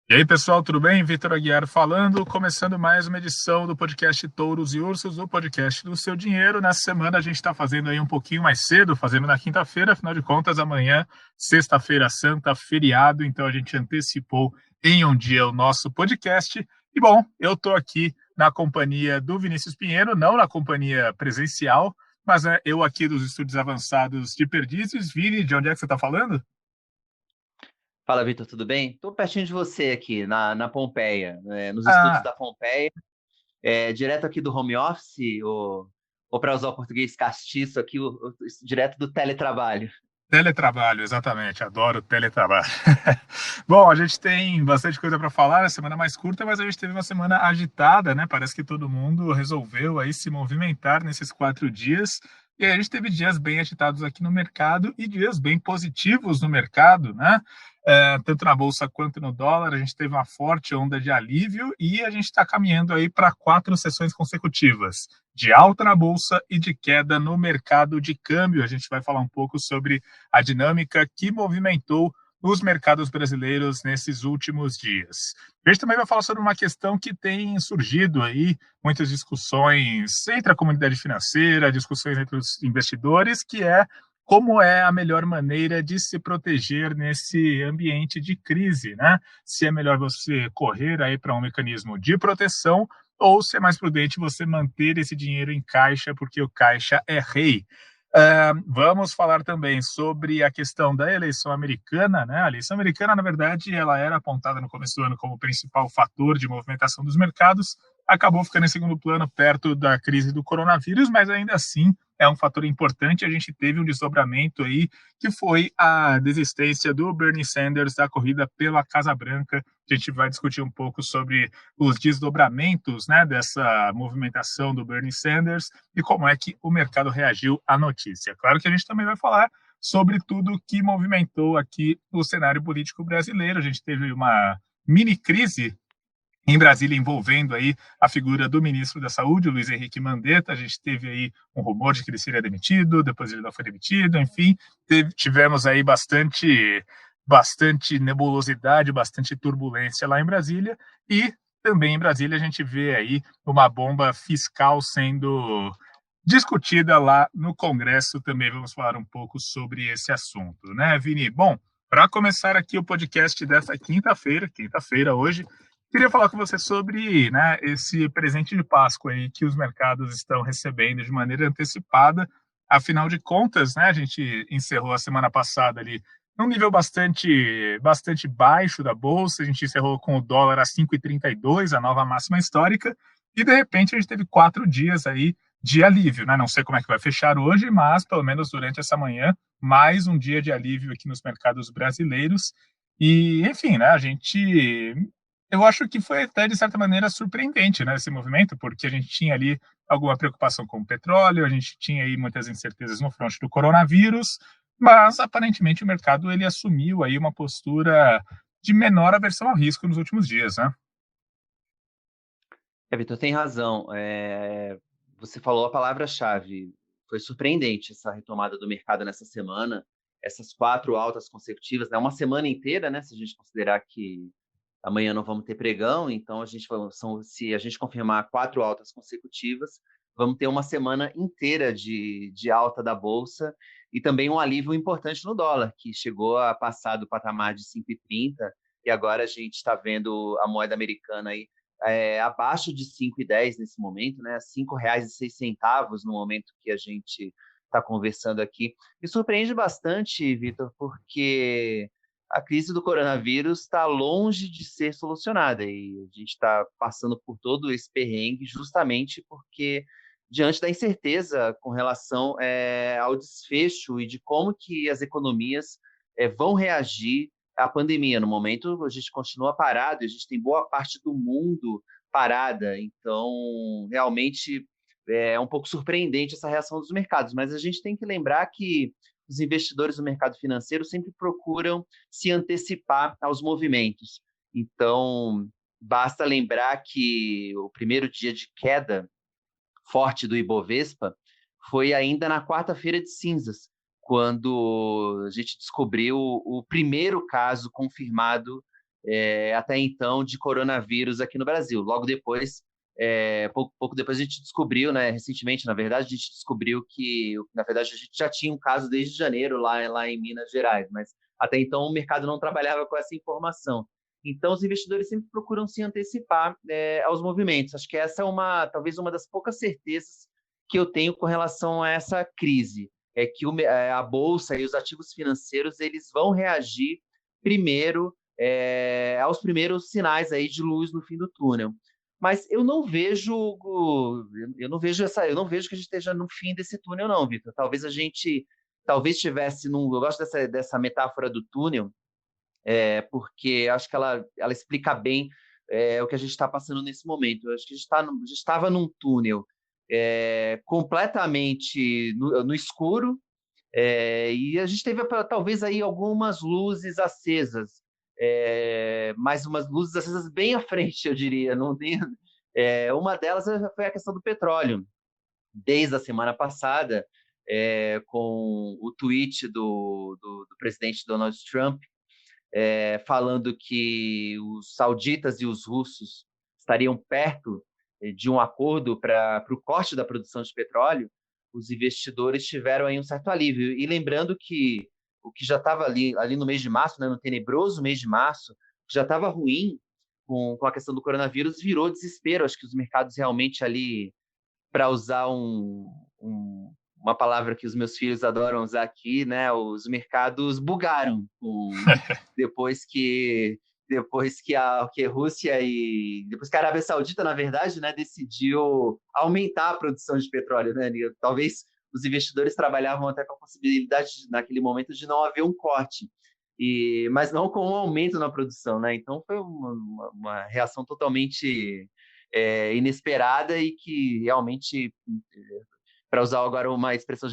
E aí, pessoal, tudo bem? Vitor Aguiar falando, começando mais uma edição do podcast Touros e Ursos, o podcast do seu dinheiro. Nessa semana a gente está fazendo aí um pouquinho mais cedo, fazendo na quinta-feira, afinal de contas, amanhã, sexta-feira santa, feriado, então a gente antecipou em um dia o nosso podcast. E bom, eu estou aqui na companhia do Vinícius Pinheiro, não na companhia presencial, mas eu aqui dos estúdios avançados de Perdizes. Vini, de onde é que você está falando? Fala, Vitor, tudo bem? Estou pertinho de você aqui, na Pompeia, nos estúdios Ah, da Pompeia, direto aqui do home office, ou para usar o português castiço aqui, direto do teletrabalho. teletrabalho, exatamente. Adoro teletrabalho. Bom, a gente tem bastante coisa para falar, a semana mais curta, mas a gente teve uma semana agitada, né? Parece que todo mundo resolveu aí se movimentar nesses 4 dias. E aí a gente teve dias bem agitados aqui no mercado e dias bem positivos no mercado, né? Tanto na bolsa quanto no dólar, a gente teve uma forte onda de alívio e a gente está caminhando aí para 4 sessões consecutivas de alta na bolsa e de queda no mercado de câmbio. A gente vai falar um pouco sobre a dinâmica que movimentou os mercados brasileiros nesses últimos dias. A gente também vai falar sobre uma questão que tem surgido aí, muitas discussões entre a comunidade financeira, discussões entre os investidores, que é como é a melhor maneira de se proteger nesse ambiente de crise, né? Se é melhor você correr aí para um mecanismo de proteção ou se é mais prudente você manter esse dinheiro em caixa, porque o caixa é rei. Vamos falar também sobre a questão da eleição americana, né? A eleição americana, na verdade, ela era apontada no começo do ano como principal fator de movimentação dos mercados, acabou ficando em segundo plano perto da crise do coronavírus, mas ainda assim é um fator importante. A gente teve um desdobramento aí que foi a desistência do Bernie Sanders da corrida pela Casa Branca. A gente vai discutir um pouco sobre os desdobramentos, né, dessa movimentação do Bernie Sanders e como é que o mercado reagiu à notícia. Claro que a gente também vai falar sobre tudo que movimentou aqui o cenário político brasileiro. A gente teve uma mini crise em Brasília envolvendo aí a figura do ministro da Saúde, Luiz Henrique Mandetta. A gente teve aí um rumor de que ele seria demitido, depois ele não foi demitido, enfim, tivemos aí bastante nebulosidade, bastante turbulência lá em Brasília e também em Brasília a gente vê aí uma bomba fiscal sendo discutida lá no Congresso. Também vamos falar um pouco sobre esse assunto, né, Vini? Bom, para começar aqui o podcast dessa quinta-feira hoje, queria falar com você sobre, né, esse presente de Páscoa aí que os mercados estão recebendo de maneira antecipada. Afinal de contas, né, a gente encerrou a semana passada ali num nível bastante baixo da bolsa. A gente encerrou com o dólar a 5,32, a nova máxima histórica, e de repente a gente teve 4 dias aí de alívio, né? Não sei como é que vai fechar hoje, mas pelo menos durante essa manhã, mais um dia de alívio aqui nos mercados brasileiros. E, enfim, né? Eu acho que foi até de certa maneira surpreendente, né, esse movimento, porque a gente tinha ali alguma preocupação com o petróleo, a gente tinha aí muitas incertezas no fronte do coronavírus, mas aparentemente o mercado ele assumiu aí uma postura de menor aversão ao risco nos últimos dias, né? Vitor, tem razão. Você falou a palavra-chave. Foi surpreendente essa retomada do mercado nessa semana, essas 4 altas consecutivas, né? Uma semana inteira, né? Se a gente considerar que amanhã não vamos ter pregão, então se a gente confirmar 4 altas consecutivas, vamos ter uma semana inteira de alta da Bolsa e também um alívio importante no dólar, que chegou a passar do patamar de 5,30 e agora a gente está vendo a moeda americana aí abaixo de 5,10 nesse momento, né? R$ 5,06 no momento que a gente está conversando aqui. Me surpreende bastante, Vitor, porque a crise do coronavírus está longe de ser solucionada e a gente está passando por todo esse perrengue justamente porque diante da incerteza com relação ao desfecho e de como que as economias vão reagir à pandemia. No momento, a gente continua parado, a gente tem boa parte do mundo parada, então realmente é um pouco surpreendente essa reação dos mercados, mas a gente tem que lembrar que os investidores do mercado financeiro sempre procuram se antecipar aos movimentos. Então, basta lembrar que o primeiro dia de queda forte do Ibovespa foi ainda na quarta-feira de cinzas, quando a gente descobriu o primeiro caso confirmado até então de coronavírus aqui no Brasil. Logo depois, pouco depois a gente descobriu, né, recentemente, na verdade, a gente descobriu que, na verdade, a gente já tinha um caso desde janeiro lá em Minas Gerais, mas até então o mercado não trabalhava com essa informação. Então, os investidores sempre procuram se antecipar aos movimentos. Acho que essa é talvez uma das poucas certezas que eu tenho com relação a essa crise, é que a bolsa e os ativos financeiros eles vão reagir primeiro aos primeiros sinais aí de luz no fim do túnel. Mas eu não vejo que a gente esteja no fim desse túnel, não, Vitor. Talvez tivesse eu gosto dessa metáfora do túnel, porque acho que ela explica bem o que a gente está passando nesse momento. Eu acho que a gente estava num túnel completamente no escuro, e a gente teve talvez aí algumas luzes acesas, mas umas luzes acesas bem à frente, eu diria. Não tem, uma delas foi a questão do petróleo. Desde a semana passada, com o tweet do presidente Donald Trump, falando que os sauditas e os russos estariam perto de um acordo para o corte da produção de petróleo, os investidores tiveram aí um certo alívio. E lembrando que o que já estava ali no mês de março, né, no tenebroso mês de março, que já estava ruim com a questão do coronavírus, virou desespero. Acho que os mercados realmente ali, para usar uma palavra que os meus filhos adoram usar aqui, né? Os mercados bugaram depois que que a Rússia e depois que a Arábia Saudita, na verdade, né, decidiu aumentar a produção de petróleo, né? Talvez os investidores trabalhavam até com a possibilidade naquele momento de não haver um corte, mas não com um aumento na produção, né? Então foi uma reação totalmente inesperada e que realmente, para usar agora uma expressão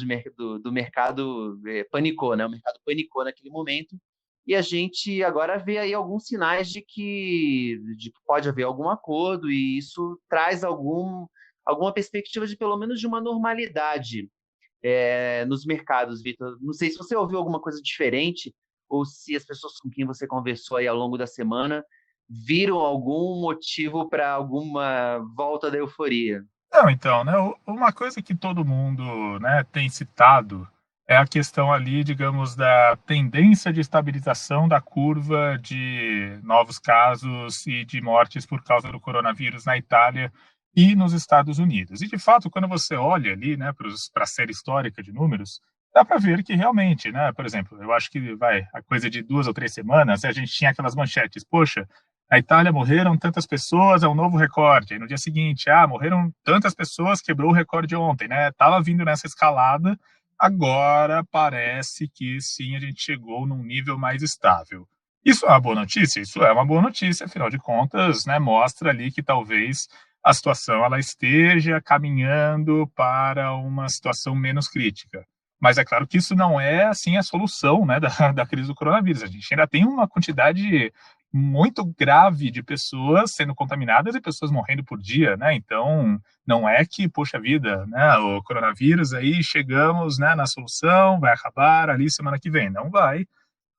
do mercado, panicou, né? O mercado panicou naquele momento e a gente agora vê aí alguns sinais de que pode haver algum acordo e isso traz alguma perspectiva de pelo menos de uma normalidade nos mercados, Vitor. Não sei se você ouviu alguma coisa diferente ou se as pessoas com quem você conversou aí ao longo da semana viram algum motivo para alguma volta da euforia. Não, então, né, uma coisa que todo mundo, né, tem citado é a questão ali, digamos, da tendência de estabilização da curva de novos casos e de mortes por causa do coronavírus na Itália e nos Estados Unidos. E, de fato, quando você olha ali, né, para a série histórica de números, dá para ver que realmente, né, por exemplo, eu acho que a coisa de 2 ou 3 semanas, a gente tinha aquelas manchetes, poxa, na Itália morreram tantas pessoas, é um novo recorde. Aí no dia seguinte, morreram tantas pessoas, quebrou o recorde ontem, né? Tava vindo nessa escalada, agora parece que sim, a gente chegou num nível mais estável. Isso é uma boa notícia? Isso é uma boa notícia, afinal de contas, né, mostra ali que talvez a situação ela esteja caminhando para uma situação menos crítica. Mas é claro que isso não é assim a solução, né, da crise do coronavírus. A gente ainda tem uma quantidade muito grave de pessoas sendo contaminadas e pessoas morrendo por dia, né? Então, não é que, poxa vida, né, o coronavírus aí chegamos, né, na solução, vai acabar ali semana que vem. Não vai.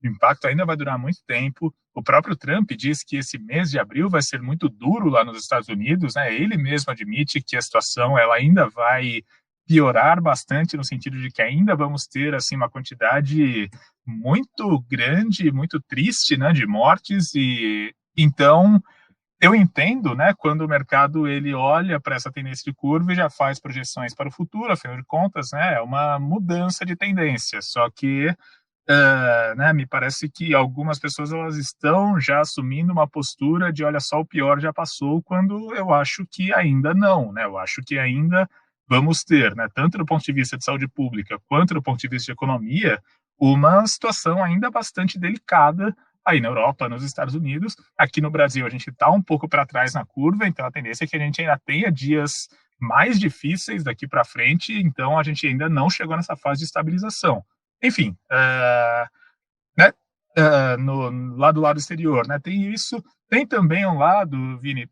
O impacto ainda vai durar muito tempo. O próprio Trump diz que esse mês de abril vai ser muito duro lá nos Estados Unidos, né? Ele mesmo admite que a situação ela ainda vai piorar bastante no sentido de que ainda vamos ter assim uma quantidade muito grande, muito triste, né, de mortes e então eu entendo, né, quando o mercado ele olha para essa tendência de curva e já faz projeções para o futuro, afinal de contas, né, é uma mudança de tendência. Só que né, me parece que algumas pessoas elas estão já assumindo uma postura de olha só, o pior já passou, quando eu acho que ainda não, né? Eu acho que ainda vamos ter, né, tanto do ponto de vista de saúde pública quanto do ponto de vista de economia, uma situação ainda bastante delicada aí na Europa, nos Estados Unidos. Aqui no Brasil a gente está um pouco para trás na curva, então a tendência é que a gente ainda tenha dias mais difíceis daqui para frente, então a gente ainda não chegou nessa fase de estabilização. Enfim, né, lá do lado exterior, né, tem isso, tem também um lado, Vini,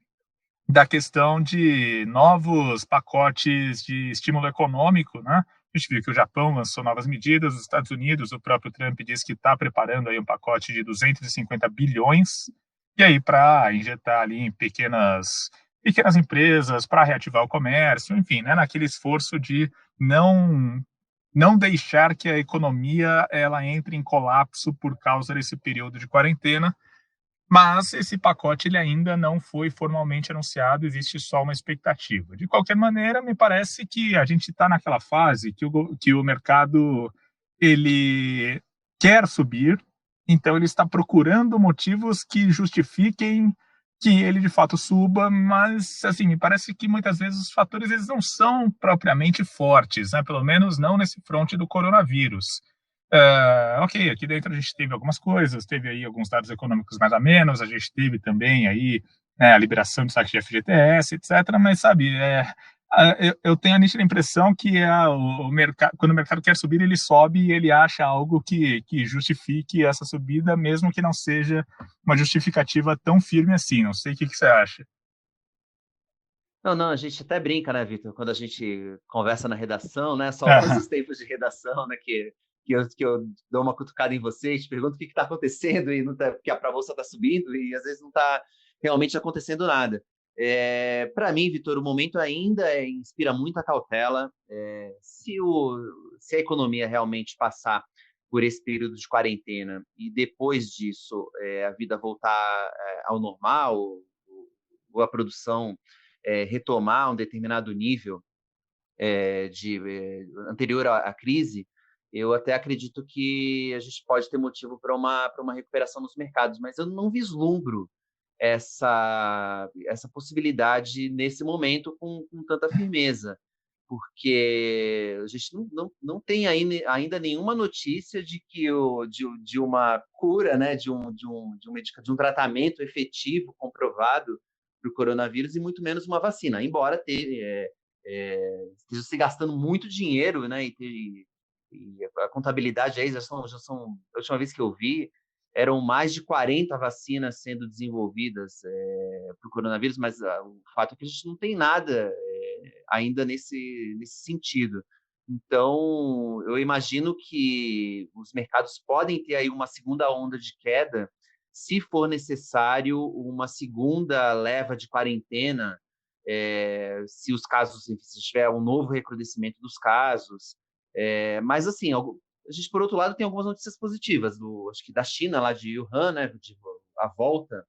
da questão de novos pacotes de estímulo econômico, né? A gente viu que o Japão lançou novas medidas, os Estados Unidos, o próprio Trump disse que está preparando aí um pacote de 250 bilhões e aí para injetar ali em pequenas empresas, para reativar o comércio, enfim, né, naquele esforço de não não deixar que a economia ela entre em colapso por causa desse período de quarentena, mas esse pacote ele ainda não foi formalmente anunciado, existe só uma expectativa. De qualquer maneira, me parece que a gente está naquela fase que o mercado ele quer subir, então ele está procurando motivos que justifiquem que ele de fato suba, mas assim, me parece que muitas vezes os fatores eles não são propriamente fortes, né? Pelo menos não nesse fronte do coronavírus. Ok, aqui dentro a gente teve algumas coisas, teve aí alguns dados econômicos mais ou menos, a gente teve também aí a liberação de saque de FGTS, etc. Mas sabe, eu tenho a nítida impressão que o mercado, quando o mercado quer subir, ele sobe e ele acha algo que justifique essa subida, mesmo que não seja uma justificativa tão firme assim. Não sei o que você acha. Não, não, a gente até brinca, né, Vitor, quando a gente conversa na redação, né, saudosos É, os tempos de redação, né, que eu dou uma cutucada em vocês, pergunto o que está acontecendo e não tá, porque a bolsa está subindo e às vezes não está realmente acontecendo nada. Para mim, Vitor, o momento ainda inspira muita cautela. Se a economia realmente passar por esse período de quarentena e depois disso a vida voltar ao normal, ou a produção retomar um determinado nível anterior à crise, eu até acredito que a gente pode ter motivo para uma recuperação nos mercados, mas eu não vislumbro essa possibilidade nesse momento com tanta firmeza, porque a gente não tem ainda nenhuma notícia de uma cura, né, de um tratamento efetivo comprovado para o coronavírus e muito menos uma vacina, embora esteja se gastando muito dinheiro, né, e a contabilidade aí a última vez que eu vi, eram mais de 40 vacinas sendo desenvolvidas para o coronavírus, mas o fato é que a gente não tem nada ainda nesse sentido. Então, eu imagino que os mercados podem ter aí uma segunda onda de queda, se for necessário uma segunda leva de quarentena, se os casos, se tiver um novo recrudescimento dos casos. Mas, assim, a gente, por outro lado, tem algumas notícias positivas, acho que da China, lá de Wuhan, né, a volta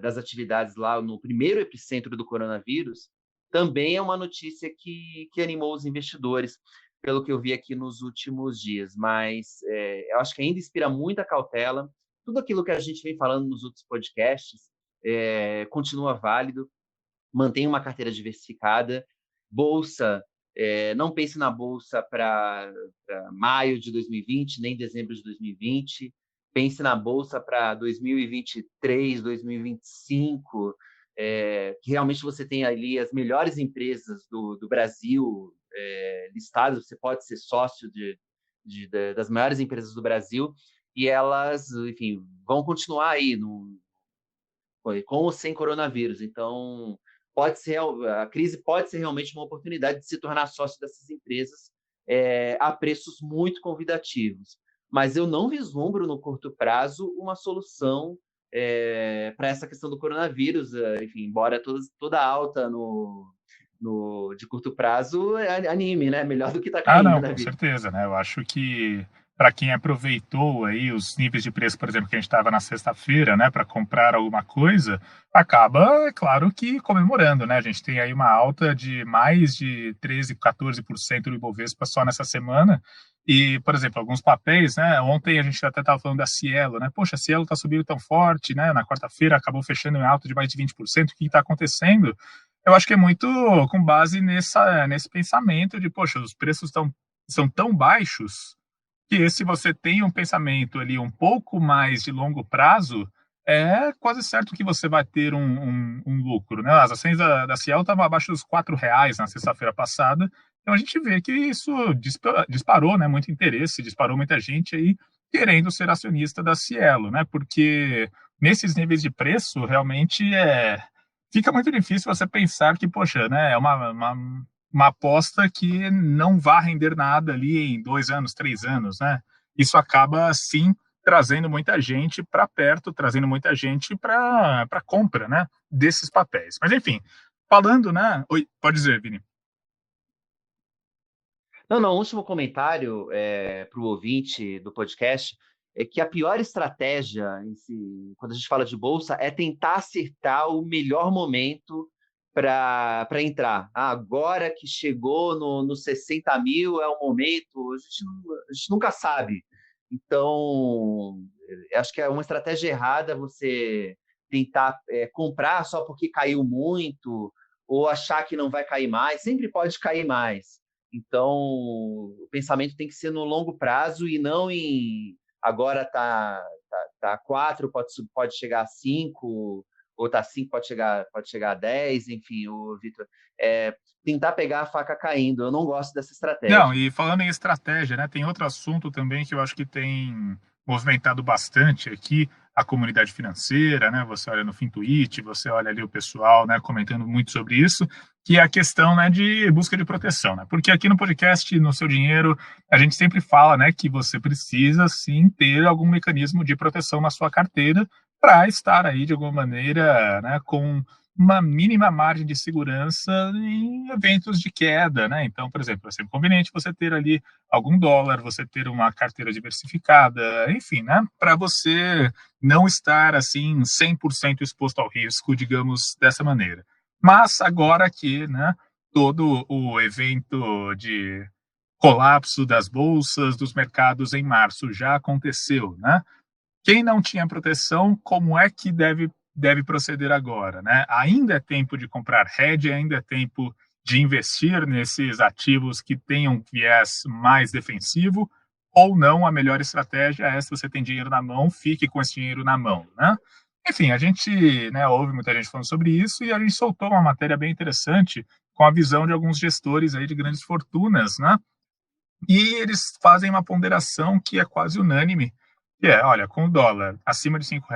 das atividades lá no primeiro epicentro do coronavírus, também é uma notícia que animou os investidores, pelo que eu vi aqui nos últimos dias. Mas eu acho que ainda inspira muita cautela. Tudo aquilo que a gente vem falando nos outros podcasts continua válido. Mantenha uma carteira diversificada. Bolsa, não pense na bolsa para maio de 2020, nem dezembro de 2020. Pense na bolsa para 2023, 2025, que realmente você tem ali as melhores empresas do Brasil listadas. Você pode ser sócio das maiores empresas do Brasil e elas, enfim, vão continuar aí com ou sem coronavírus. Então, a crise pode ser realmente uma oportunidade de se tornar sócio dessas empresas a preços muito convidativos. Mas eu não vislumbro no curto prazo uma solução para essa questão do coronavírus. Enfim, embora toda alta de curto prazo anime, né? Melhor do que está Ah, caindo, não, né, com Vitor? certeza, né? Eu acho que para quem aproveitou aí os níveis de preço, por exemplo, que a gente estava na sexta-feira, né, para comprar alguma coisa, acaba, é claro que comemorando, né? A gente tem aí uma alta de mais de 13, 14% do Ibovespa só nessa semana. E, por exemplo, alguns papéis, né? Ontem a gente até estava falando da Cielo, né? Poxa, a Cielo está subindo tão forte, né? Na quarta-feira acabou fechando em alta de mais de 20%. O que está acontecendo? Eu acho que é muito com base nesse pensamento de, poxa, os preços são tão baixos que se você tem um pensamento ali um pouco mais de longo prazo, é quase certo que você vai ter um lucro, né? As ações da Cielo estavam abaixo dos R$ 4 na sexta-feira passada, então a gente vê que isso disparou, né? Muito interesse, disparou muita gente aí querendo ser acionista da Cielo, né? Porque nesses níveis de preço, realmente fica muito difícil você pensar que, poxa, né, é uma aposta que não vai render nada ali em 2 anos, 3 anos, né? Isso acaba, sim, trazendo muita gente para perto, trazendo muita gente para compra, né, desses papéis. Mas enfim, falando, né? Oi, pode dizer, Vini. Não, não, último comentário para o ouvinte do podcast é que a pior estratégia, quando a gente fala de bolsa, é tentar acertar o melhor momento para entrar. Ah, agora que chegou no 60 mil é o momento, a gente nunca sabe. Então, acho que é uma estratégia errada você tentar comprar só porque caiu muito, ou achar que não vai cair mais, sempre pode cair mais. Então, o pensamento tem que ser no longo prazo e não em agora tá 4, pode chegar a 5, ou tá 5, pode chegar a 10, enfim, o Vitor, tentar pegar a faca caindo. Eu não gosto dessa Não, estratégia. e falando em estratégia, né, tem outro assunto também que eu acho que tem movimentado bastante aqui a comunidade financeira, né? Você olha no Fintuit, você olha ali o pessoal, né, comentando muito sobre isso, que é a questão, né, de busca de proteção, né? Porque aqui no podcast, no Seu Dinheiro, a gente sempre fala, né, que você precisa sim ter algum mecanismo de proteção na sua carteira para estar aí de alguma maneira, né, com uma mínima margem de segurança em eventos de queda, né? Então, por exemplo, é sempre conveniente você ter ali algum dólar, você ter uma carteira diversificada, enfim, né? Para você não estar assim 100% exposto ao risco, digamos dessa maneira. Mas agora que, né, todo o evento de colapso das bolsas, dos mercados em março já aconteceu, né? Quem não tinha proteção, como é que deve proceder agora, né? Ainda é tempo de comprar hedge, ainda é tempo de investir nesses ativos que tenham viés mais defensivo, ou não, a melhor estratégia é, se você tem dinheiro na mão, fique com esse dinheiro na mão, né? Enfim, a gente, né, ouve muita gente falando sobre isso e a gente soltou uma matéria bem interessante com a visão de alguns gestores aí de grandes fortunas, né? E eles fazem uma ponderação que é quase unânime, que é, olha, com o dólar acima de R$ 5,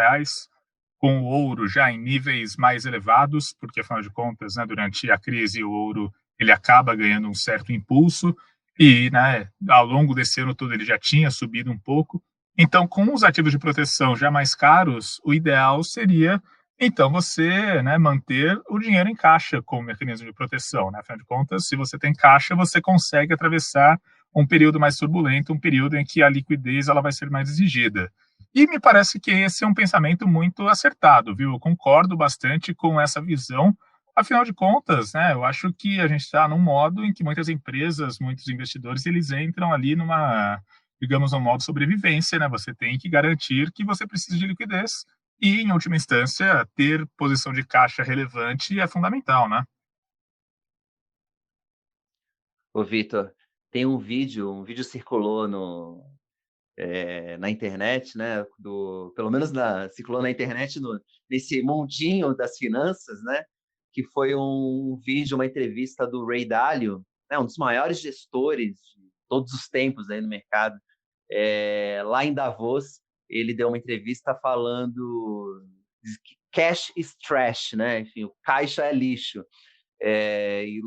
com o ouro já em níveis mais elevados, porque afinal de contas, né, durante a crise o ouro ele acaba ganhando um certo impulso e, né, ao longo desse ano todo ele já tinha subido um pouco. Então, com os ativos de proteção já mais caros, o ideal seria então você, né, manter o dinheiro em caixa como mecanismo de proteção, né? Afinal de contas, se você tem caixa, você consegue atravessar um período mais turbulento, um período em que a liquidez ela vai ser mais exigida. E me parece que esse é um pensamento muito acertado, viu? Eu concordo bastante com essa visão. Afinal de contas, né, eu acho que a gente está num modo em que muitas empresas, muitos investidores, eles entram ali numa, digamos, um modo de sobrevivência, né? Você tem que garantir que você precisa de liquidez e, em última instância, ter posição de caixa relevante é fundamental, né? Ô, Vitor, tem um vídeo circulou na internet, né? Pelo menos circulou na internet nesse mundinho das finanças, né? Que foi um vídeo, uma entrevista do Ray Dalio, né, um dos maiores gestores de todos os tempos aí no mercado. Lá em Davos, ele deu uma entrevista falando que cash is trash, né? Enfim, o caixa é lixo. E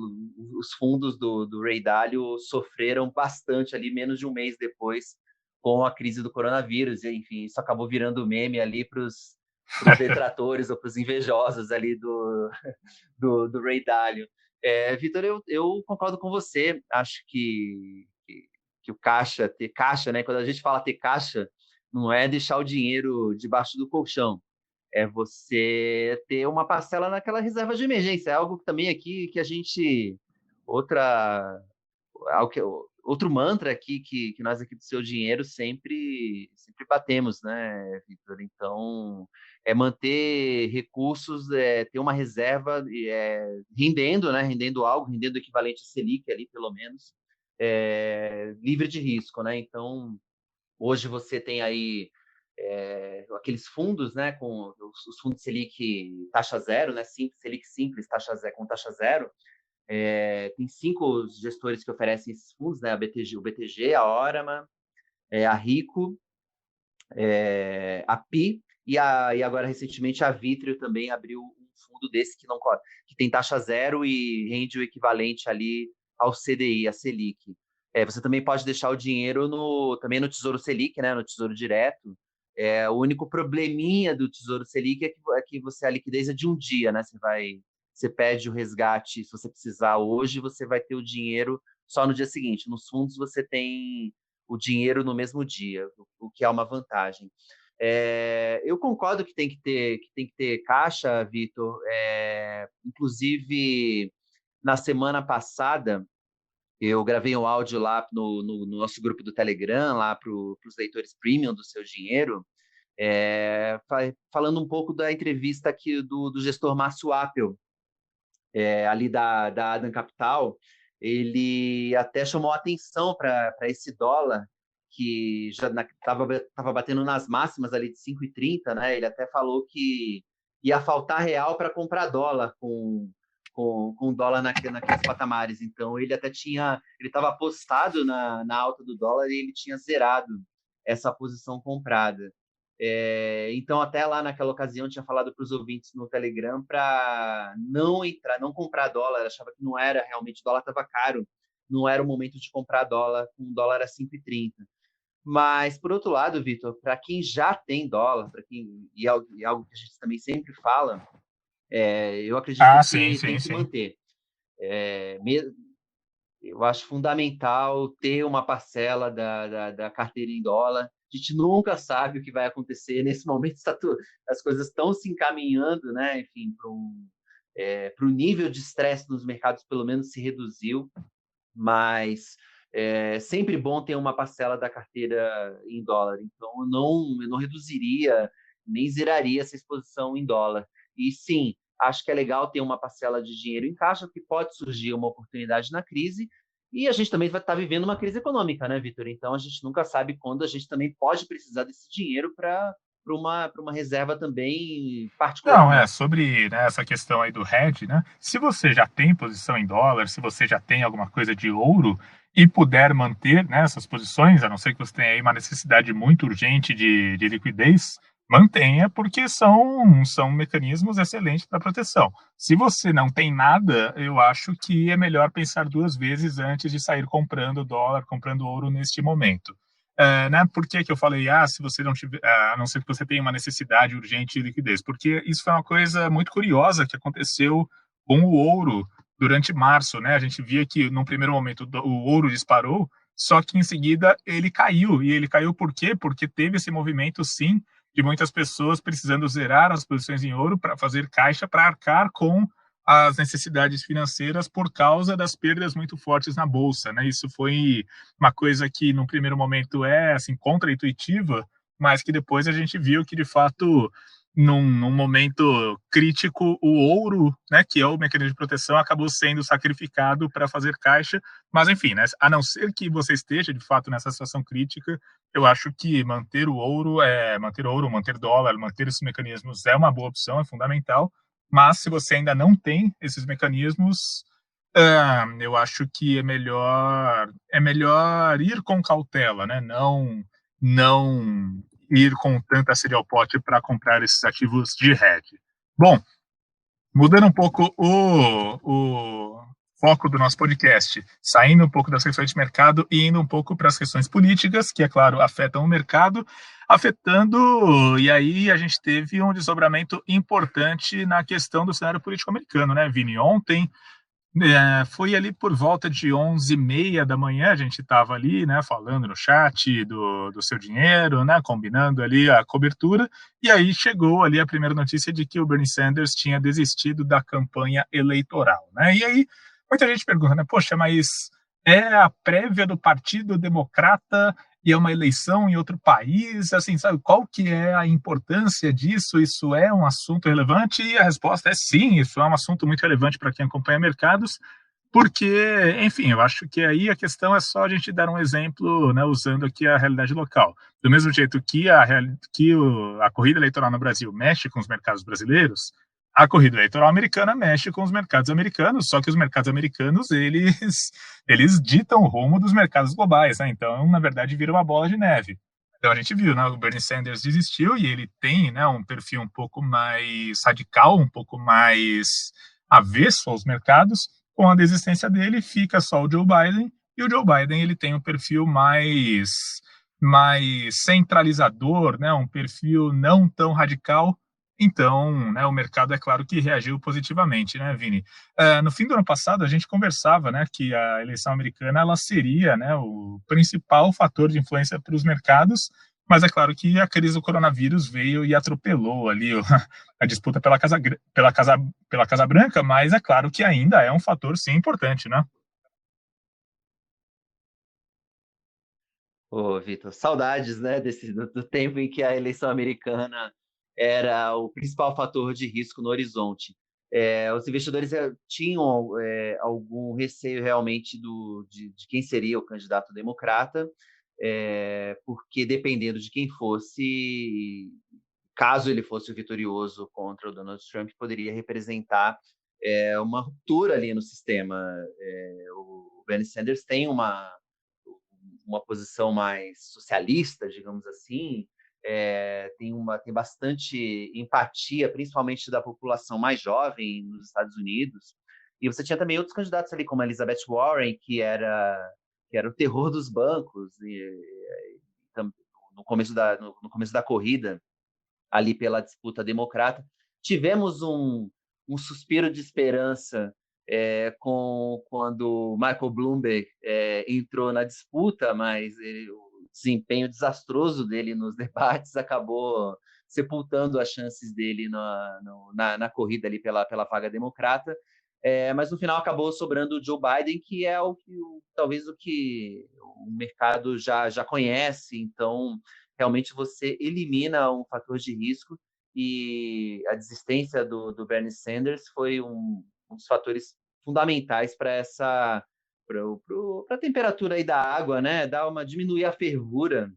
os fundos do Ray Dalio sofreram bastante ali, menos de um mês depois, com a crise do coronavírus. E, enfim, isso acabou virando meme ali para os detratores ou para os invejosos ali do Ray Dalio. Vitor, eu concordo com você. Acho que o caixa, ter caixa, né? Quando a gente fala ter caixa, não é deixar o dinheiro debaixo do colchão, é você ter uma parcela naquela reserva de emergência. É algo também aqui que a gente. Outra. Outro mantra aqui que nós aqui do Seu Dinheiro sempre batemos, né, Vitor? Então, é manter recursos, ter uma reserva rendendo, né? Rendendo algo, rendendo o equivalente a Selic ali, pelo menos, livre de risco, né? Então, hoje você tem aí aqueles fundos, né, com os fundos Selic taxa zero, né, Selic simples, taxa zero, com taxa zero. Tem 5 gestores que oferecem esses fundos, né, o BTG, a Orama, a Rico, a PI e agora recentemente a Vitrio também abriu um fundo desse que tem taxa zero e rende o equivalente ali ao CDI, a Selic. Você também pode deixar o dinheiro também no Tesouro Selic, né, no Tesouro Direto. O único probleminha do Tesouro Selic é que a liquidez é de um dia, né? Você pede o resgate, se você precisar hoje, você vai ter o dinheiro só no dia seguinte. Nos fundos você tem o dinheiro no mesmo dia, o que é uma vantagem. Eu concordo que tem que ter caixa, Vitor. Inclusive, na semana passada, eu gravei um áudio lá no nosso grupo do Telegram, lá para os leitores premium do Seu Dinheiro, falando um pouco da entrevista aqui do gestor Márcio Appel, ali da Adam Capital. Ele até chamou atenção para esse dólar, que já estava batendo nas máximas ali de 5,30, né? Ele até falou que ia faltar real para comprar dólar com dólar naqueles patamares. Então, ele estava apostado na alta do dólar e ele tinha zerado essa posição comprada. Então, até lá naquela ocasião, eu tinha falado para os ouvintes no Telegram para não entrar, não comprar dólar. Achava que não era realmente, o dólar estava caro, não era o momento de comprar dólar, com o dólar a 5,30. Mas, por outro lado, Vitor, para quem já tem dólar, e é algo que a gente também sempre fala, eu acredito Ah, sim, que tem sim, que sim. manter. Eu acho fundamental ter uma parcela da carteira em dólar. A gente nunca sabe o que vai acontecer. Nesse momento, as coisas estão se encaminhando, né? Enfim, para o nível de estresse nos mercados, pelo menos, se reduziu. Mas é sempre bom ter uma parcela da carteira em dólar. Então, eu não reduziria, nem zeraria essa exposição em dólar. E sim, acho que é legal ter uma parcela de dinheiro em caixa, porque pode surgir uma oportunidade na crise. E a gente também vai estar vivendo uma crise econômica, né, Vitor? Então, a gente nunca sabe quando a gente também pode precisar desse dinheiro para uma reserva também Não, particular, é né? sobre, né, essa questão aí do hedge, né? Se você já tem posição em dólar, se você já tem alguma coisa de ouro e puder manter, né, essas posições, a não ser que você tenha aí uma necessidade muito urgente de liquidez, mantenha, porque são mecanismos excelentes para proteção. Se você não tem nada, eu acho que é melhor pensar duas vezes antes de sair comprando dólar, comprando ouro neste momento. Né? Por que que eu falei, se você não tiver, a não ser que você tenha uma necessidade urgente de liquidez? Porque isso foi uma coisa muito curiosa que aconteceu com o ouro durante março, né? A gente via que, num primeiro momento, o ouro disparou, só que em seguida ele caiu. E ele caiu por quê? Porque teve esse movimento, sim, de muitas pessoas precisando zerar as posições em ouro para fazer caixa, para arcar com as necessidades financeiras por causa das perdas muito fortes na bolsa, né? Isso foi uma coisa que no primeiro momento é assim contra-intuitiva, mas que depois a gente viu que de fato num momento crítico o ouro, né, que é o mecanismo de proteção, acabou sendo sacrificado para fazer caixa. Mas enfim, né, a não ser que você esteja de fato nessa situação crítica, eu acho que manter ouro, manter dólar, manter esses mecanismos é uma boa opção, é fundamental. Mas se você ainda não tem esses mecanismos, eu acho que é melhor ir com cautela, né? Não ir com tanta sede ao pote para comprar esses ativos de hedge. Bom, mudando um pouco o foco do nosso podcast, saindo um pouco das questões de mercado e indo um pouco para as questões políticas, que, é claro, afetam o mercado, e aí a gente teve um desdobramento importante na questão do cenário político americano, né, Vini? Ontem, foi ali por volta de 11h30 da manhã, a gente estava ali, né, falando no chat do Seu Dinheiro, né, combinando ali a cobertura, e aí chegou ali a primeira notícia de que o Bernie Sanders tinha desistido da campanha eleitoral, né, e aí muita gente pergunta, né, poxa, mas é a prévia do Partido Democrata e é uma eleição em outro país, assim, sabe, qual que é a importância disso? Isso é um assunto relevante? E a resposta é sim, isso é um assunto muito relevante para quem acompanha mercados, porque, enfim, eu acho que aí a questão é só a gente dar um exemplo, né, usando aqui a realidade local. Do mesmo jeito que a corrida eleitoral no Brasil mexe com os mercados brasileiros, a corrida eleitoral americana mexe com os mercados americanos, só que os mercados americanos, eles ditam o rumo dos mercados globais, né? Então, na verdade, vira uma bola de neve. Então, a gente viu, né? O Bernie Sanders desistiu e ele tem, né, um perfil um pouco mais radical, um pouco mais avesso aos mercados. Com a desistência dele, fica só o Joe Biden, e o Joe Biden ele tem um perfil mais centralizador, né, um perfil não tão radical, então, né, o mercado é claro que reagiu positivamente, né, Vini? No fim do ano passado, a gente conversava, né, que a eleição americana ela seria, né, o principal fator de influência para os mercados, mas é claro que a crise do coronavírus veio e atropelou ali a disputa pela Casa Branca, mas é claro que ainda é um fator, sim, importante, né? Ô, Vitor, saudades, né, do tempo em que a eleição americana era o principal fator de risco no horizonte. Os investidores tinham algum receio realmente de quem seria o candidato democrata, porque dependendo de quem fosse, caso ele fosse o vitorioso contra o Donald Trump, poderia representar uma ruptura ali no sistema. O Bernie Sanders tem uma posição mais socialista, digamos assim, tem bastante empatia, principalmente da população mais jovem nos Estados Unidos. E você tinha também outros candidatos ali, como a Elizabeth Warren, que era o terror dos bancos, no começo da corrida, ali pela disputa democrata. Tivemos um suspiro de esperança quando Michael Bloomberg entrou na disputa, mas o desempenho desastroso dele nos debates acabou sepultando as chances dele na corrida ali pela vaga democrata. Mas no final acabou sobrando o Joe Biden, que é talvez o que o mercado já conhece. Então, realmente você elimina um fator de risco, e a desistência do Bernie Sanders foi um dos fatores fundamentais para a temperatura aí da água, né? Diminuir a fervura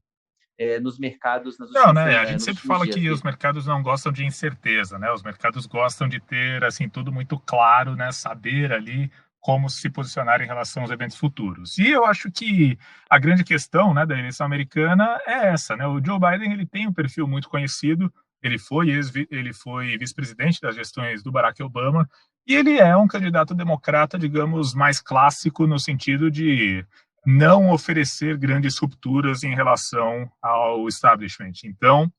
nos mercados Não, né? A gente nos sempre últimos fala dias, que os Vitor. mercados não gostam de incerteza, né? Os mercados gostam de ter assim tudo muito claro, né? Saber ali como se posicionar em relação aos eventos futuros. E eu acho que a grande questão, né, da eleição americana é essa, né? O Joe Biden ele tem um perfil muito conhecido. Ele foi vice-presidente das gestões do Barack Obama e ele é um candidato democrata, digamos, mais clássico no sentido de não oferecer grandes rupturas em relação ao establishment. Então,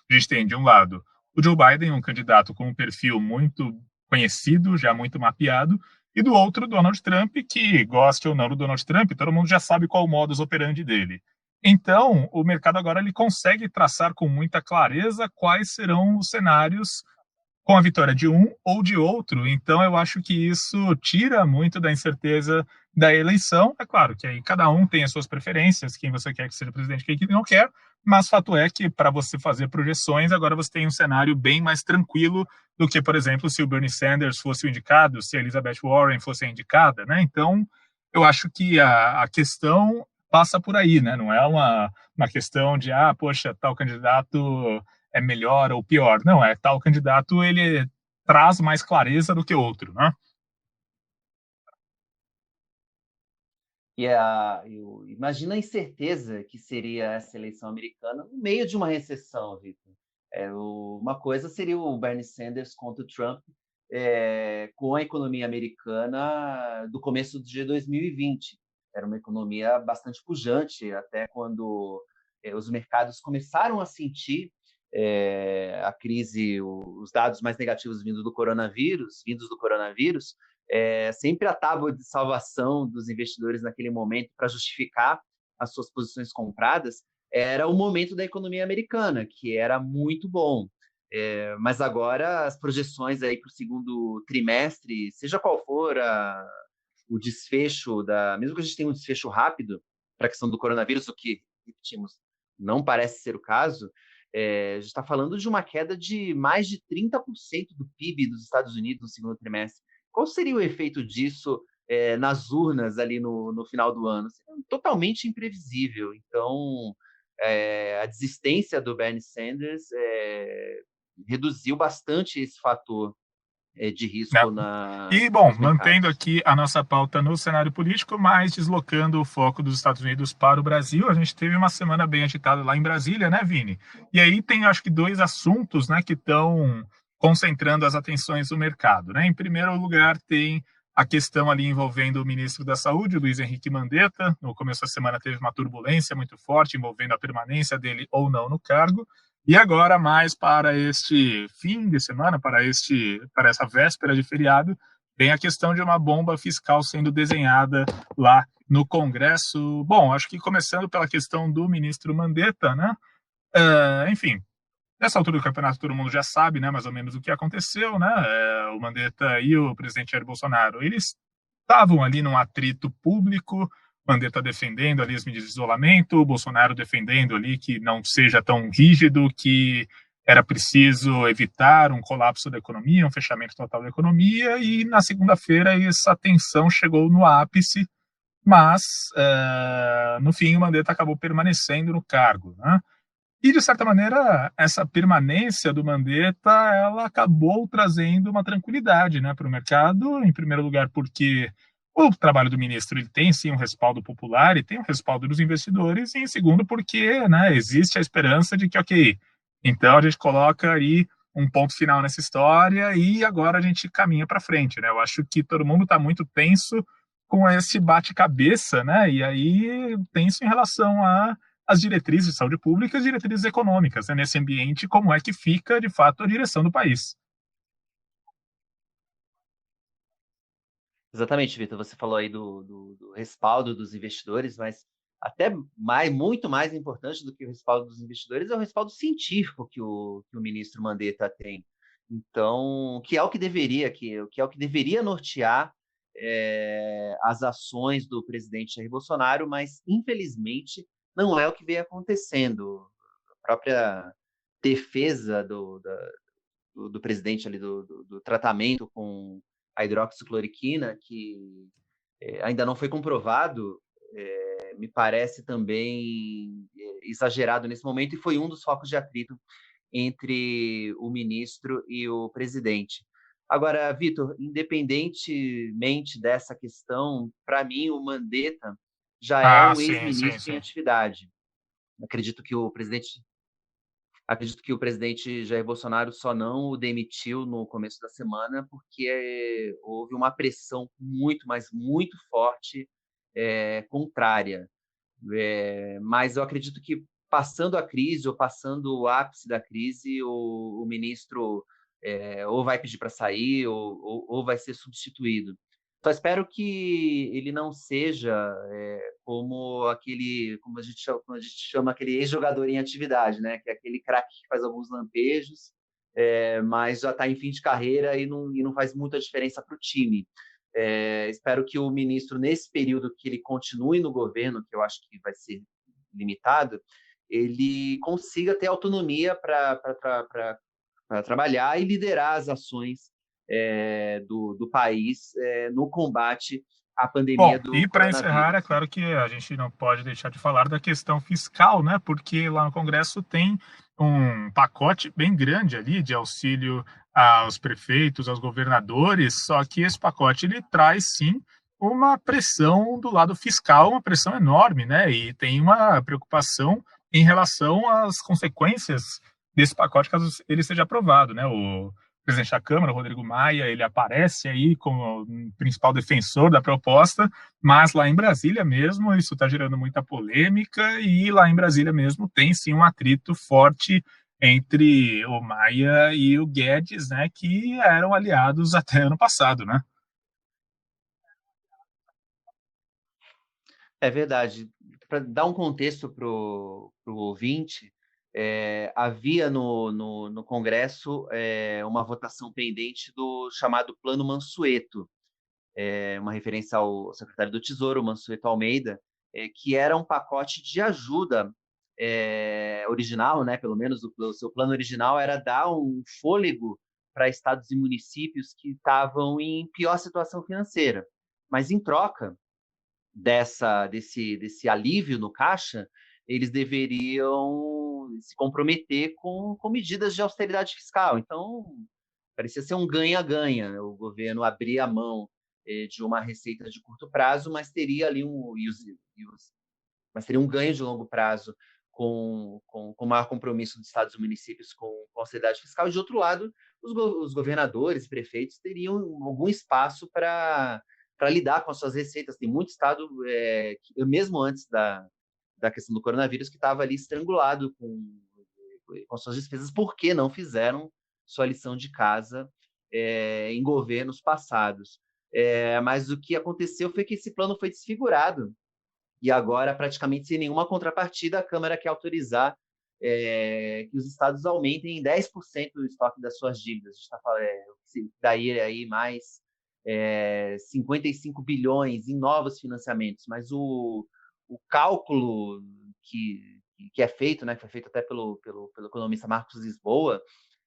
a gente tem, de um lado, o Joe Biden, um candidato com um perfil muito conhecido, já muito mapeado, e do outro, Donald Trump, que goste ou não do Donald Trump, todo mundo já sabe qual o modus operandi dele. Então, o mercado agora ele consegue traçar com muita clareza quais serão os cenários com a vitória de um ou de outro. Então, eu acho que isso tira muito da incerteza da eleição. É claro que aí cada um tem as suas preferências, quem você quer que seja presidente, quem não quer, mas fato é que para você fazer projeções, agora você tem um cenário bem mais tranquilo do que, por exemplo, se o Bernie Sanders fosse o indicado, se a Elizabeth Warren fosse a indicada, né? Então, eu acho que a questão passa por aí, né? Não é uma questão de, poxa, tal candidato é melhor ou pior. Não, é tal candidato, ele traz mais clareza do que outro, né? Imagina a incerteza que seria essa eleição americana no meio de uma recessão, Vitor. Uma coisa seria o Bernie Sanders contra o Trump, com a economia americana do começo de 2020. Era uma economia bastante pujante, até quando os mercados começaram a sentir a crise, os dados mais negativos vindos do coronavírus, sempre a tábua de salvação dos investidores naquele momento para justificar as suas posições compradas era o momento da economia americana, que era muito bom. Mas agora as projeções aí para o segundo trimestre, seja qual for o desfecho mesmo que a gente tenha um desfecho rápido para a questão do coronavírus, o que, repetimos, não parece ser o caso, a gente está falando de uma queda de mais de 30% do PIB dos Estados Unidos no segundo trimestre. Qual seria o efeito disso nas urnas ali no final do ano? Seria totalmente imprevisível. Então, a desistência do Bernie Sanders reduziu bastante esse fator de Né? risco E, bom, nos mantendo mercados. aqui a nossa pauta no cenário político, mas deslocando o foco dos Estados Unidos para o Brasil, a gente teve uma semana bem agitada lá em Brasília, né, Vini? E aí tem, acho que, dois assuntos, né, que estão concentrando as atenções do mercado, né? Em primeiro lugar, tem a questão ali envolvendo o ministro da Saúde, Luiz Henrique Mandetta. No começo da semana teve uma turbulência muito forte envolvendo a permanência dele ou não no cargo. E agora, mais para este fim de semana, para essa véspera de feriado, tem a questão de uma bomba fiscal sendo desenhada lá no Congresso. Bom, acho que começando pela questão do ministro Mandetta, né? Enfim, nessa altura do campeonato todo mundo já sabe, né, mais ou menos o que aconteceu, né? O Mandetta e o presidente Jair Bolsonaro, eles estavam ali num atrito público, Mandetta defendendo ali as medidas de isolamento, o Bolsonaro defendendo ali que não seja tão rígido, que era preciso evitar um colapso da economia, um fechamento total da economia, e na segunda-feira essa tensão chegou no ápice, mas no fim o Mandetta acabou permanecendo no cargo, né? E, de certa maneira, essa permanência do Mandetta, ela acabou trazendo uma tranquilidade, né, para o mercado, em primeiro lugar porque o trabalho do ministro ele tem, sim, um respaldo popular e tem um respaldo dos investidores, e, em segundo, porque, né, existe a esperança de que, ok, então a gente coloca aí um ponto final nessa história e agora a gente caminha para frente, né? Eu acho que todo mundo está muito tenso com esse bate-cabeça, né? E aí tenso em relação a as diretrizes de saúde pública e as diretrizes econômicas, né? Nesse ambiente, como é que fica, de fato, a direção do país. Exatamente, Vitor. Você falou aí do respaldo dos investidores, mas até muito mais importante do que o respaldo dos investidores é o respaldo científico que o ministro Mandetta tem. Então, que é o que deveria, que é o que deveria nortear as ações do presidente Jair Bolsonaro, mas infelizmente não é o que vem acontecendo. A própria defesa do presidente ali do tratamento com a hidroxicloroquina, que ainda não foi comprovado, me parece também exagerado nesse momento e foi um dos focos de atrito entre o ministro e o presidente. Agora, Vitor, independentemente dessa questão, para mim o Mandetta já é Ah, um sim, sim, ex-ministro em sim. atividade. Acredito que o presidente Acredito que o presidente Jair Bolsonaro só não o demitiu no começo da semana porque houve uma pressão muito, mas muito forte contrária. Mas eu acredito que passando a crise ou passando o ápice da crise, o ministro ou vai pedir para sair ou vai ser substituído. Só espero que ele não seja como a gente chama aquele ex-jogador em atividade, né? Que é aquele craque que faz alguns lampejos, mas já está em fim de carreira e não faz muita diferença para o time. Espero que o ministro, nesse período que ele continue no governo, que eu acho que vai ser limitado, ele consiga ter autonomia para trabalhar e liderar as ações do país no combate à pandemia Bom, do e para encerrar, é coronavírus. claro que a gente não pode deixar de falar da questão fiscal, né? Porque lá no Congresso tem um pacote bem grande ali de auxílio aos prefeitos, aos governadores, só que esse pacote ele traz sim uma pressão do lado fiscal, uma pressão enorme, né? E tem uma preocupação em relação às consequências desse pacote caso ele seja aprovado, né? O presidente da Câmara, Rodrigo Maia, ele aparece aí como o principal defensor da proposta, mas lá em Brasília mesmo isso está gerando muita polêmica e lá em Brasília mesmo tem sim um atrito forte entre o Maia e o Guedes, né, que eram aliados até ano passado, né? É verdade. Para dar um contexto para o ouvinte, havia no Congresso uma votação pendente do chamado Plano Mansueto, uma referência ao secretário do Tesouro, Mansueto Almeida, que era um pacote de ajuda original, né? Pelo menos o seu plano original era dar um fôlego para estados e municípios que estavam em pior situação financeira. Mas, em troca desse alívio no caixa, eles deveriam se comprometer com medidas de austeridade fiscal. Então, parecia ser um ganha-ganha. O governo abria a mão de uma receita de curto prazo, mas teria ali mas teria um ganho de longo prazo com maior compromisso dos estados e municípios com a austeridade fiscal, e, de outro lado, os governadores e prefeitos teriam algum espaço para lidar com as suas receitas. Tem muito estado, mesmo antes da questão do coronavírus, que estava ali estrangulado com suas despesas, porque não fizeram sua lição de casa em governos passados. Mas o que aconteceu foi que esse plano foi desfigurado, e agora, praticamente sem nenhuma contrapartida, a Câmara quer autorizar que os estados aumentem em 10% o estoque das suas dívidas. A gente está falando, daí aí mais 55 bilhões em novos financiamentos, mas o cálculo que é feito, né, que foi feito até pelo economista Marcos Lisboa,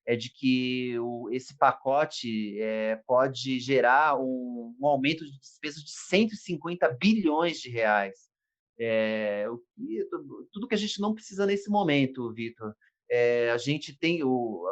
é de que esse pacote pode gerar um aumento de despesas de 150 bilhões de reais. Tudo que a gente não precisa nesse momento, Vitor. A gente tem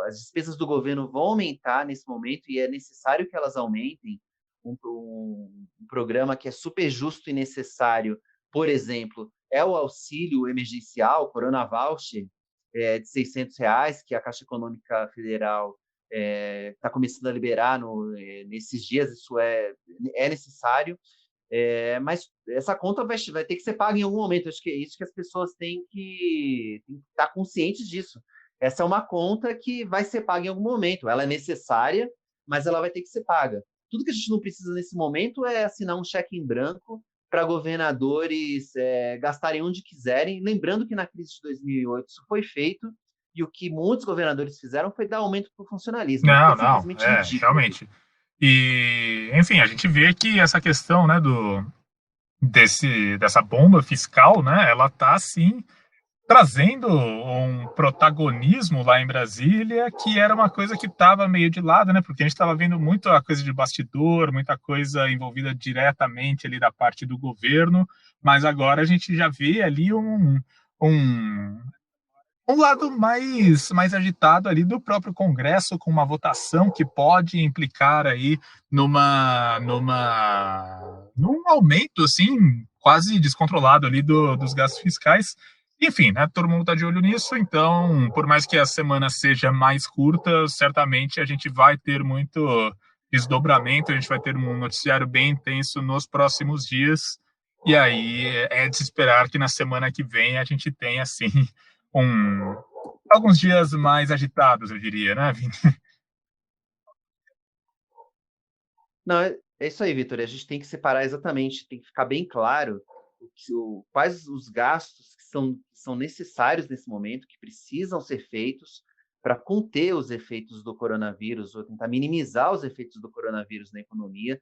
as despesas do governo vão aumentar nesse momento, e é necessário que elas aumentem. Um programa que é super justo e necessário, por exemplo, é o auxílio emergencial, Corona Voucher, de R$ 600, que a Caixa Econômica Federal está começando a liberar nesses dias. Isso é necessário. Mas essa conta vai ter que ser paga em algum momento. Acho que é isso que as pessoas têm que estar conscientes disso. Essa é uma conta que vai ser paga em algum momento. Ela é necessária, mas ela vai ter que ser paga. Tudo que a gente não precisa nesse momento é assinar um cheque em branco para governadores gastarem onde quiserem. Lembrando que na crise de 2008 isso foi feito, e o que muitos governadores fizeram foi dar aumento para o funcionalismo, o que é Não, simplesmente ridículo. realmente. E, enfim, a gente vê que essa questão, né, dessa bomba fiscal, né, ela está, sim, trazendo um protagonismo lá em Brasília, que era uma coisa que estava meio de lado, né? Porque a gente estava vendo muito a coisa de bastidor, muita coisa envolvida diretamente ali da parte do governo, mas agora a gente já vê ali um, um lado mais agitado ali do próprio Congresso, com uma votação que pode implicar aí num aumento assim quase descontrolado ali dos gastos fiscais. Enfim, né, todo mundo está de olho nisso, então, por mais que a semana seja mais curta, certamente a gente vai ter muito desdobramento, a gente vai ter um noticiário bem intenso nos próximos dias, e aí é de se esperar que na semana que vem a gente tenha, assim, um, alguns dias mais agitados, eu diria, né, Vini? Não, é isso aí, Vitor. A gente tem que separar exatamente, tem que ficar bem claro quais os gastos que são necessários nesse momento, que precisam ser feitos para conter os efeitos do coronavírus, ou tentar minimizar os efeitos do coronavírus na economia,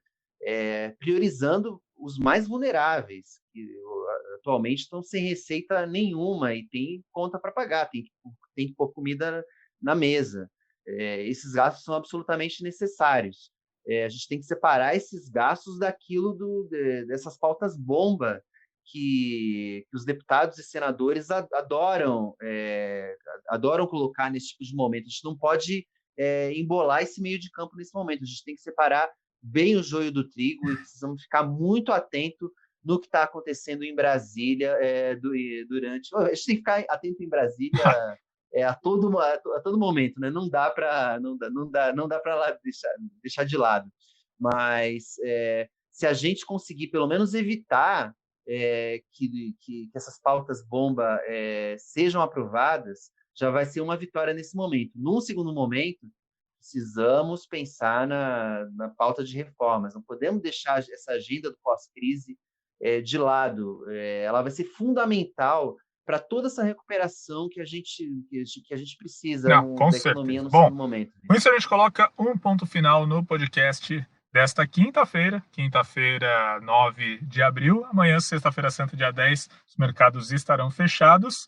priorizando os mais vulneráveis, que atualmente estão sem receita nenhuma e tem conta para pagar, tem que pôr comida na mesa. Esses gastos são absolutamente necessários. A gente tem que separar esses gastos daquilo dessas pautas bomba que os deputados e senadores adoram colocar nesse tipo de momento. A gente não pode embolar esse meio de campo nesse momento. A gente tem que separar bem o joio do trigo, e precisamos ficar muito atento no que está acontecendo em Brasília durante. A gente tem que ficar atento em Brasília a todo momento, né? Não dá para deixar de lado. Mas se a gente conseguir pelo menos evitar que essas pautas bomba sejam aprovadas, já vai ser uma vitória nesse momento. Num segundo momento, precisamos pensar na pauta de reformas. Não podemos deixar essa agenda do pós-crise de lado. Ela vai ser fundamental para toda essa recuperação que a gente precisa Não, com da economia certeza. no Bom, segundo momento. com isso a gente coloca um ponto final no podcast desta quinta-feira, 9 de abril. Amanhã, sexta-feira santa, dia 10, os mercados estarão fechados.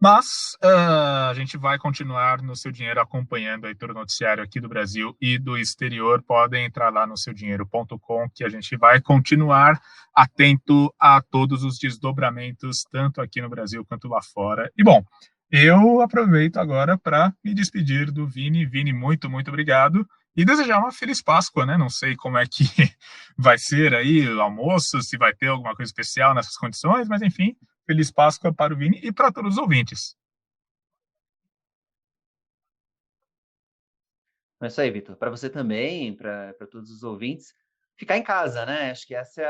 Mas a gente vai continuar no Seu Dinheiro acompanhando aí todo o noticiário aqui do Brasil e do exterior. Podem entrar lá no seudinheiro.com, que a gente vai continuar atento a todos os desdobramentos, tanto aqui no Brasil quanto lá fora. E bom, eu aproveito agora para me despedir do Vini. Vini, muito, muito obrigado. E desejar uma feliz Páscoa, né? Não sei como é que vai ser aí o almoço, se vai ter alguma coisa especial nessas condições, mas enfim, Feliz Páscoa para o Vini e para todos os ouvintes. É isso aí, Vitor. Para você também, para todos os ouvintes, ficar em casa, né? Acho que essa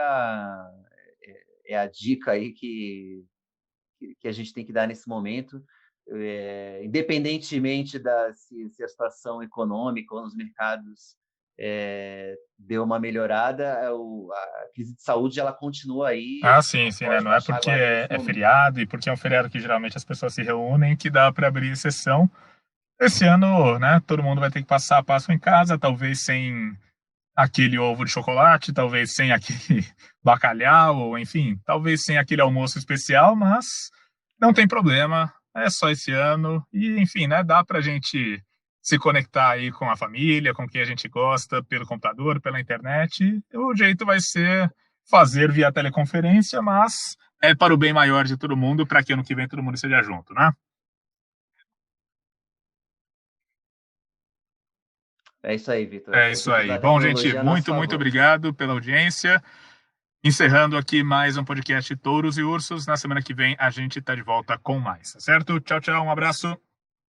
é a dica aí que a gente tem que dar nesse momento. Independentemente se a situação econômica ou nos mercados deu uma melhorada, a crise de saúde ela continua aí e a Ah, gente sim, não sim, né? pode Não é baixar a porque guarda nesse é momento. feriado e porque é um feriado que geralmente as pessoas se reúnem que dá para abrir sessão. Esse ano, né, todo mundo vai ter que passar a Páscoa em casa, talvez sem aquele ovo de chocolate, talvez sem aquele bacalhau, ou enfim, talvez sem aquele almoço especial, mas não tem problema, é só esse ano. E, enfim, né, dá pra gente se conectar aí com a família, com quem a gente gosta, pelo computador, pela internet. O jeito vai ser fazer via teleconferência, mas é para o bem maior de todo mundo, para que ano que vem todo mundo esteja junto, né? É isso aí, Vitor. É Foi isso tudo aí. usar a Bom, gente, tecnologia a nosso muito, muito favor. obrigado pela audiência. Encerrando aqui mais um podcast Touros e Ursos. Na semana que vem a gente está de volta com mais, tá certo? Tchau, tchau, um abraço.